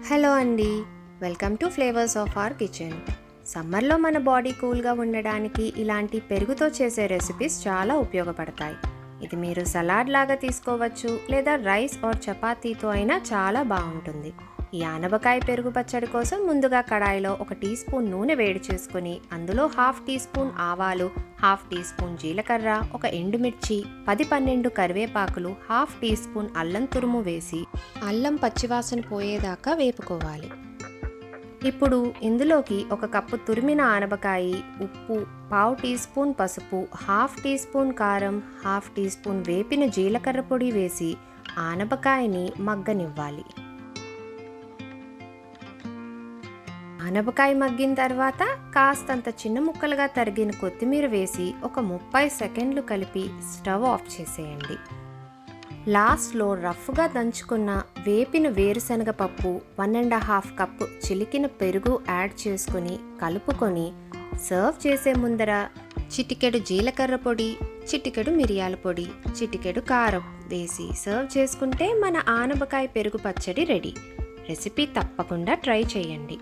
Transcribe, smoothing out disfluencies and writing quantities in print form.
Hello అండి, welcome to flavours of our kitchen. సమ్మర్లో మన బాడీ కూల్గా ఉండడానికి ఇలాంటి పెరుగుతో చేసే రెసిపీస్ చాలా ఉపయోగపడతాయి. ఇది మీరు సలాడ్ లాగా తీసుకోవచ్చు లేదా రైస్ ఆర్ చపాతీతో అయినా చాలా బాగుంటుంది. ఈ ఆనపకాయ పెరుగు పచ్చడి కోసం ముందుగా కడాయిలో 1 టీ స్పూన్ నూనె వేడి చేసుకుని అందులో 1/2 టీ స్పూన్ ఆవాలు, 1/2 టీ స్పూన్ జీలకర్ర, 1 ఎండుమిర్చి, 10-12 కరివేపాకులు, 1/2 టీ స్పూన్ అల్లం తురుము వేసి అల్లం పచ్చివాసన పోయేదాకా వేపుకోవాలి. ఇప్పుడు ఇందులోకి 1 కప్పు తురిమిన ఆనపకాయ, ఉప్పు, 1/2 టీ స్పూన్ పసుపు, 1/2 టీ స్పూన్ కారం, 1/2 టీ స్పూన్ వేపిన జీలకర్ర పొడి వేసి ఆనపకాయని మగ్గనివ్వాలి. ఆనపకాయ మగ్గిన తర్వాత కాస్తంత చిన్న ముక్కలుగా తరిగిన కొత్తిమీర వేసి ఒక 30 సెకండ్లు కలిపి స్టవ్ ఆఫ్ చేసేయండి. లాస్ట్లో రఫ్గా దంచుకున్న వేపిన వేరుశనగ పప్పు, 1½ కప్పు చిలికిన పెరుగు యాడ్ చేసుకుని కలుపుకొని సర్వ్ చేసే ముందర చిటికెడు జీలకర్ర పొడి, చిటికెడు మిరియాల పొడి, చిటికెడు కారం వేసి సర్వ్ చేసుకుంటే మన ఆనపకాయ పెరుగు పచ్చడి రెడీ. రెసిపీ తప్పకుండా ట్రై చేయండి.